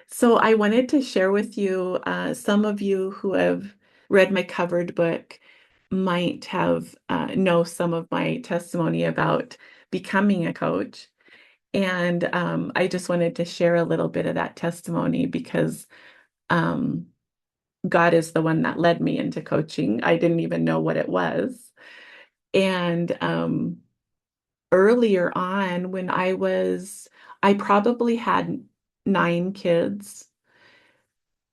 So I wanted to share with you, some of you who have read my covered book might have know some of my testimony about becoming a coach. And I just wanted to share a little bit of that testimony because um, God is the one that led me into coaching. I didn't even know what it was. And earlier on, I probably had 9 kids.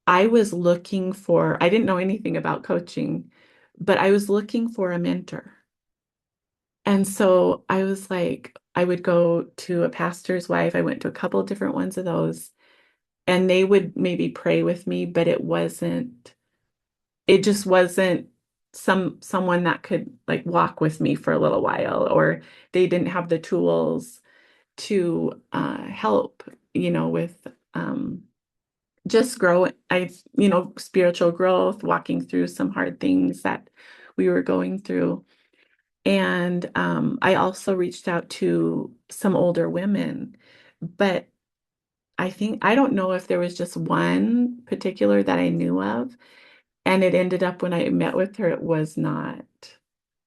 I didn't know anything about coaching, but I was looking for a mentor. And so I was like, I would go to a pastor's wife. I went to a couple of different ones of those, and they would maybe pray with me, but it just wasn't someone that could like walk with me for a little while, or they didn't have the tools to help, with just grow. Spiritual growth, walking through some hard things that we were going through. And I also reached out to some older women, but I don't know if there was just one particular that I knew of. And it ended up when I met with her, it was not,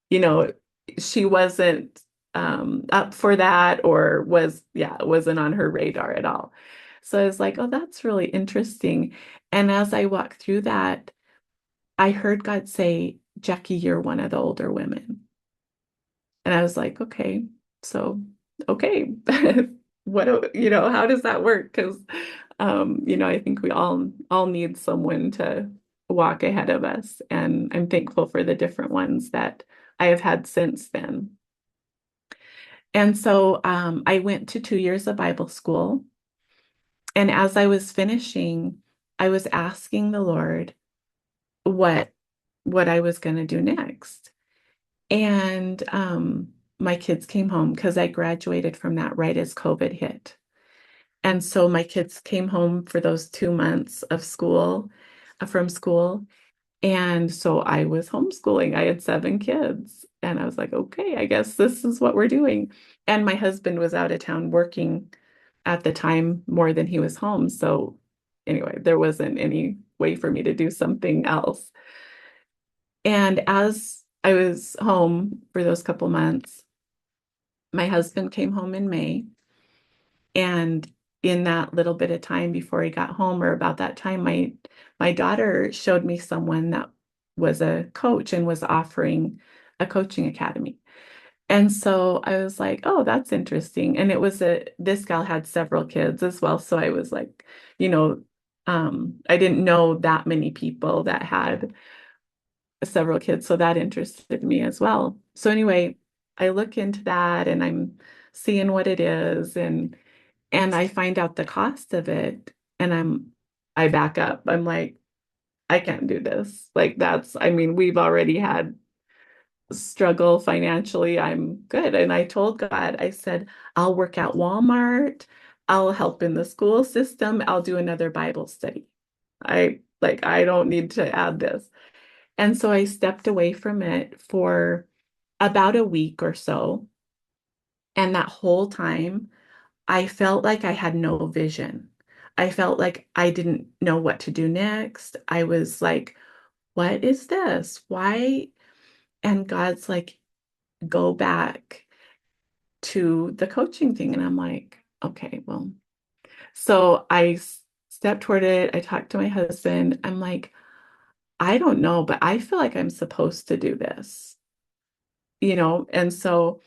you know, she wasn't up for that, or yeah, it wasn't on her radar at all. So I was like, oh, that's really interesting. And as I walked through that, I heard God say, Jackie, you're one of the older women. And I was like, so, okay, how does that work? Because, I think we all need someone to walk ahead of us. And I'm thankful for the different ones that I have had since then. And so I went to 2 years of Bible school. And as I was finishing, I was asking the Lord what what I was going to do next. And my kids came home because I graduated from that right as COVID hit. And so my kids came home for those 2 months of school, from school. And so I was homeschooling. I had 7 kids. And I was like, okay, I guess this is what we're doing. And my husband was out of town working at the time more than he was home. So anyway, there wasn't any way for me to do something else. And as I was home for those couple months, my husband came home in May. And in that little bit of time before he got home, or about that time, my daughter showed me someone that was a coach and was offering a coaching academy. And so I was like, oh, that's interesting. And this gal had several kids as well. So I was like, you know, I didn't know that many people that had several kids. So that interested me as well. So anyway, I look into that and I'm seeing what it is, and I find out the cost of it, and I back up. I'm like, I can't do this. Like I mean, we've already had struggle financially. I'm good. And I told God, I said, I'll work at Walmart. I'll help in the school system. I'll do another Bible study. I don't need to add this. And so I stepped away from it for about a week or so. And that whole time, I felt like I had no vision. I felt like I didn't know what to do next. I was like, what is this? Why? And God's like, go back to the coaching thing. And I'm like, okay, well. So stepped toward it. I talked to my husband. I'm like, I don't know, but I feel like I'm supposed to do this. And so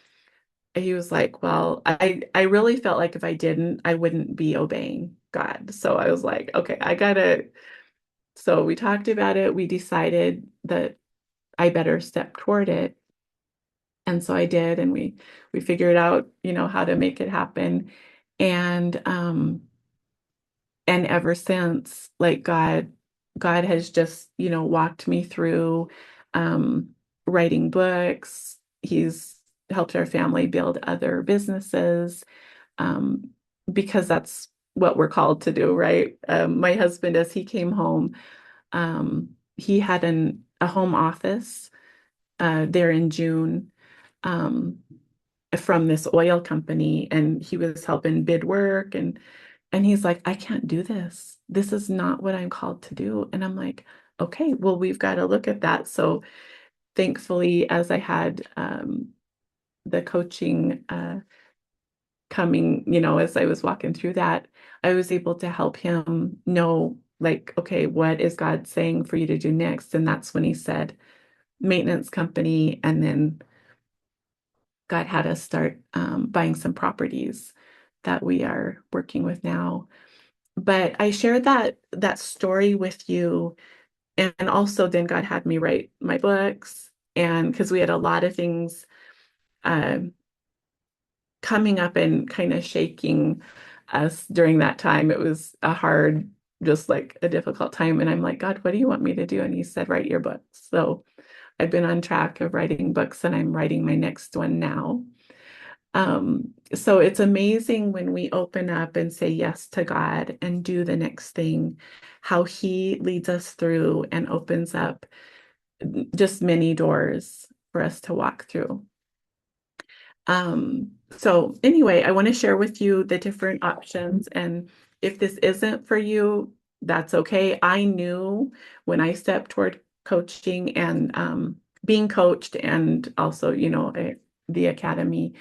he was like, well, I really felt like if I didn't, I wouldn't be obeying God. So I was like, okay, I gotta. So we talked about it. We decided that I better step toward it. And so I did, and we figured out, how to make it happen. And ever since, like God has just, walked me through um writing books. He's helped our family build other businesses, um, because that's what we're called to do, right? My husband, as he came home, he had a home office there in June, um, from this oil company, and he was helping bid work, and And he's like, I can't do this. This is not what I'm called to do. And I'm like, okay, well, we've got to look at that. So thankfully, as I had the coaching coming, as I was walking through that, I was able to help him know, like, okay, what is God saying for you to do next? And that's when he said maintenance company. And then God had us start buying some properties that we are working with now. But I shared that story with you, and also then God had me write my books, and because we had a lot of things um, coming up and kind of shaking us during that time. It was a hard, just like a difficult time. And I'm like, God, what do you want me to do? And he said, write your books. So I've been on track of writing books, and I'm writing my next one now. So it's amazing when we open up and say yes to God and do the next thing, how He leads us through and opens up just many doors for us to walk through. So anyway, I want to share with you the different options. And if this isn't for you, that's okay. I knew when I stepped toward coaching and being coached, and also, the academy,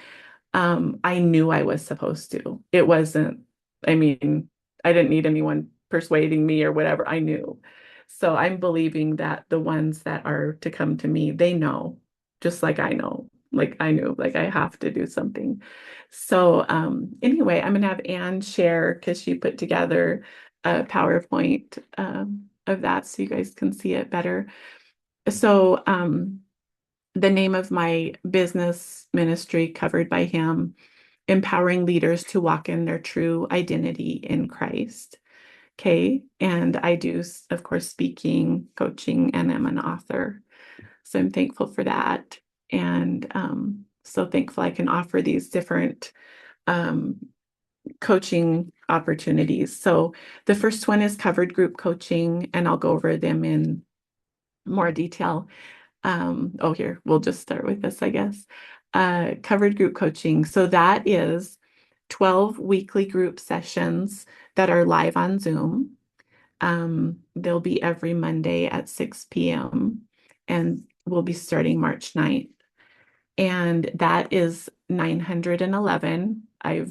I knew I was supposed to. It wasn't, I mean, I didn't need anyone persuading me or whatever. I knew. So I'm believing that the ones that are to come to me, they know, just like I know. Like I knew, like I have to do something. So anyway, I'm gonna have Anne share because she put together a PowerPoint of that so you guys can see it better. So the name of my business ministry covered by him, empowering leaders to walk in their true identity in Christ. Okay. And I do, of course, speaking, coaching, and I'm an author. So I'm thankful for that. And so thankful I can offer these different um, coaching opportunities. So the first one is covered group coaching, and I'll go over them in more detail. Here, we'll just start with this, I guess. Covered group coaching. So that is 12 weekly group sessions that are live on Zoom. They'll be every Monday at 6 p.m. and we'll be starting March 9th. And that is 911. I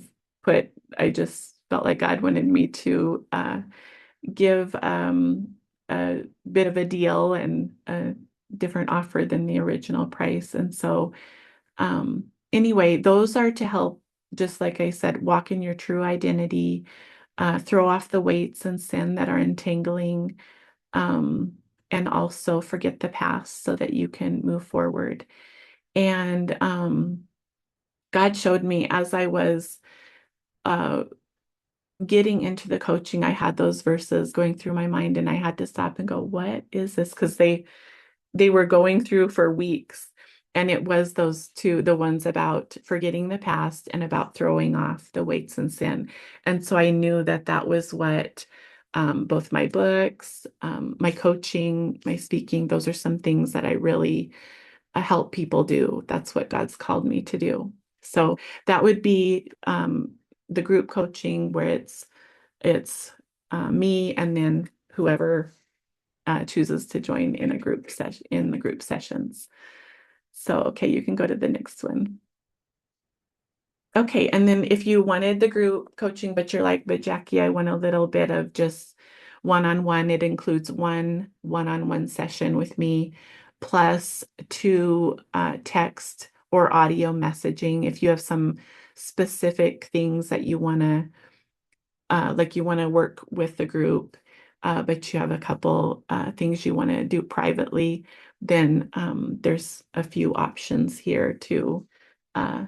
just felt like God wanted me to give a bit of a deal and a different offer than the original price. And so, anyway, those are to help, just like I said, walk in your true identity, throw off the weights and sin that are entangling, um, and also forget the past so that you can move forward. And God showed me as I was uh, getting into the coaching, I had those verses going through my mind, and I had to stop and go, what is this? Because they were going through for weeks. And it was those two, the ones about forgetting the past and about throwing off the weights and sin. And so I knew that that was what both my books, my coaching, my speaking, those are some things that I really help people do. That's what God's called me to do. So that would be the group coaching where it's me and then whoever chooses to join in a group session in the group sessions. So okay, you can go to the next one. Okay, and then if you wanted the group coaching, but you're like, but Jackie, I want a little bit of just one-on-one. It includes one-on-one session with me, plus two text or audio messaging. If you have some specific things that you want to, like you want to work with the group, but you have a couple things you want to do privately, then there's a few options here to uh,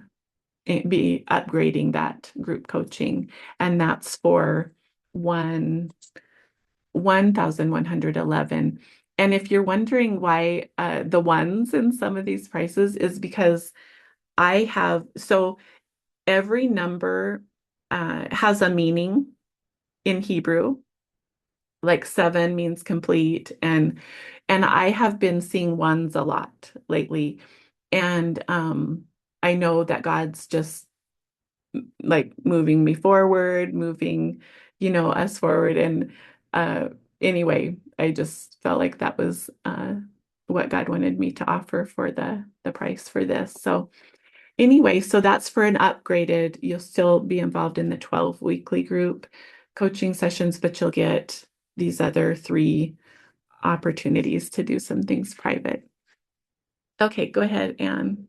be upgrading that group coaching, and that's for one 1,111. And if you're wondering why the ones in some of these prices is because I have so every number has a meaning in Hebrew. Like seven means complete, and I have been seeing ones a lot lately, and I know that God's just like moving me forward, moving, us forward. And uh, anyway, I just felt like that was what God wanted me to offer for the price for this. So anyway, so that's for an upgraded. You'll still be involved in the 12 weekly group coaching sessions, but you'll get these other 3 opportunities to do some things private. Okay, go ahead, Anne.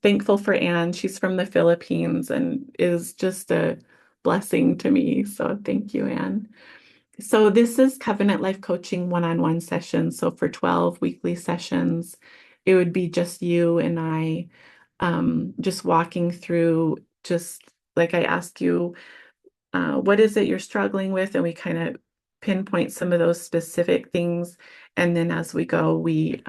Thankful for Anne. She's from the Philippines and is just a blessing to me. So thank you, Anne. So this is Covenant Life Coaching one-on-one sessions. So for 12 weekly sessions, it would be just you and I, just walking through, just like I ask you, what is it you're struggling with? And we kind of pinpoint some of those specific things. And then as we go, we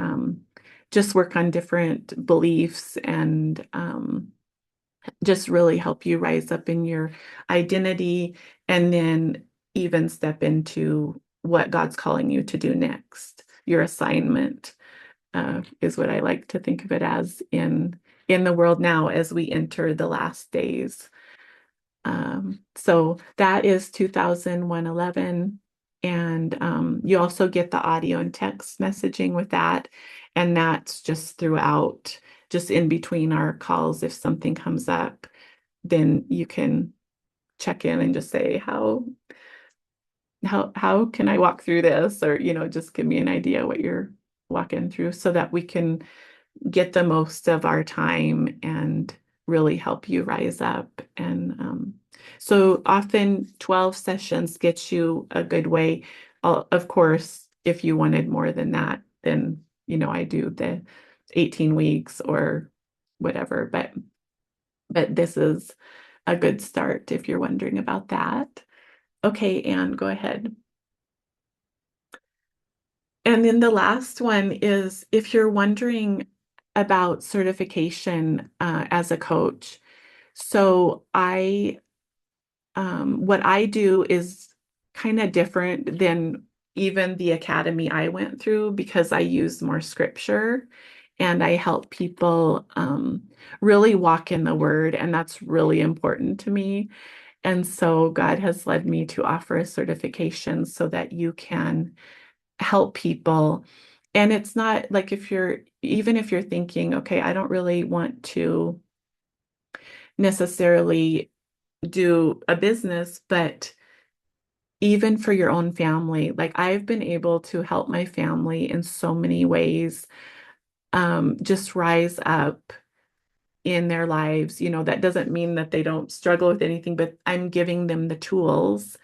just work on different beliefs and just really help you rise up in your identity and then even step into what God's calling you to do next. Your assignment is what I like to think of it as in the world now as we enter the last days. So that is 2011. And you also get the audio and text messaging with that. And that's just throughout, just in between our calls. If something comes up, then you can check in and just say, how can I walk through this? Or, just give me an idea what you're walking through so that we can get the most of our time and really help you rise up. And so often 12 sessions gets you a good way. Of course, if you wanted more than that, then, I do the 18 weeks or whatever. But this is a good start if you're wondering about that. Okay, Anne, go ahead. And then the last one is if you're wondering about certification as a coach. So what I do is kind of different than even the academy I went through because I use more scripture and I help people really walk in the word, and that's really important to me. And so God has led me to offer a certification so that you can help people. And it's not like even if you're thinking, okay, I don't really want to necessarily do a business, but even for your own family, like I've been able to help my family in so many ways, just rise up in their lives. That doesn't mean that they don't struggle with anything, but I'm giving them the tools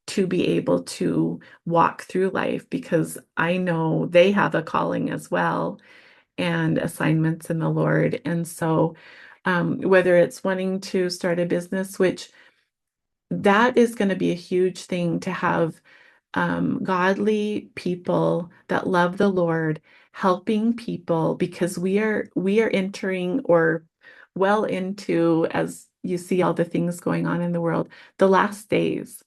to be able to walk through life because I know they have a calling as well and assignments in the Lord. And so, whether it's wanting to start a business, which that is going to be a huge thing to have godly people that love the Lord helping people because we are entering or well into, as you see all the things going on in the world, the last days.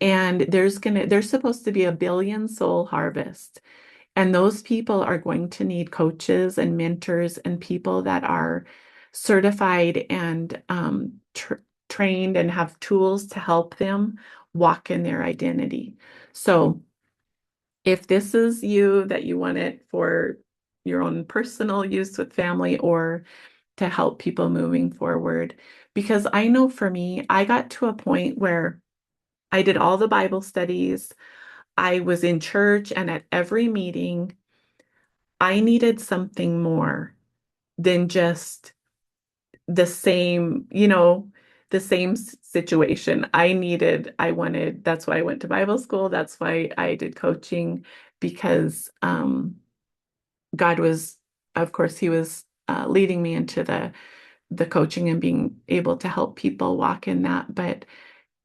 And there's supposed to be a billion soul harvest. And those people are going to need coaches and mentors and people that are certified and trained and have tools to help them walk in their identity. So if this is you that you want it for your own personal use with family or to help people moving forward, because I know for me, I got to a point where I did all the Bible studies. I was in church and at every meeting, I needed something more than just the same, the same situation. That's why I went to Bible school. That's why I did coaching because God was, of course, He was leading me into the coaching and being able to help people walk in that. But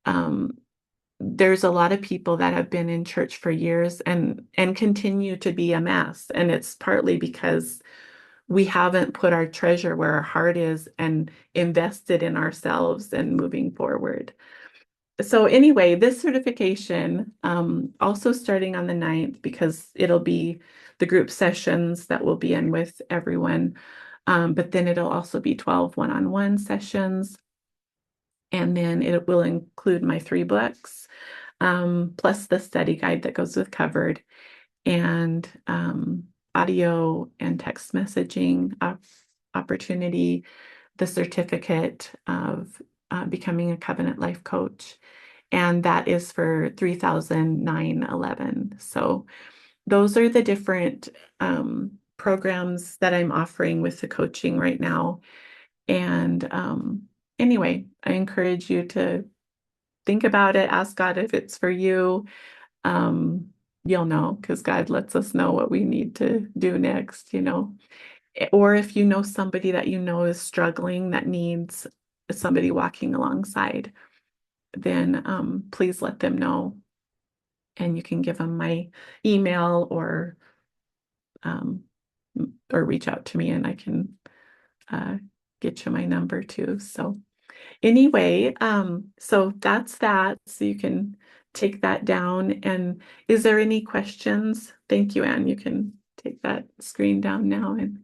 um, there's a lot of people that have been in church for years and continue to be a mess. And it's partly because we haven't put our treasure where our heart is and invested in ourselves and moving forward. So anyway, this certification, also starting on the 9th, because it'll be the group sessions that we'll be in with everyone. But then it'll also be 12 one-on-one sessions. And then it will include my 3 books, plus the study guide that goes with Covered, and audio and text messaging opportunity, the certificate of becoming a Covenant Life Coach, and that is for 3,911. So those are the different programs that I'm offering with the coaching right now. And anyway, I encourage you to think about it, ask God if it's for you. Um, you'll know because God lets us know what we need to do next, you know. Or if you know somebody that you know is struggling that needs somebody walking alongside, then please let them know. And you can give them my email um, or reach out to me and I can uh, get you my number too. So anyway, so that's that. So you can take that down. And is there any questions? Thank you, Anne. You can take that screen down now and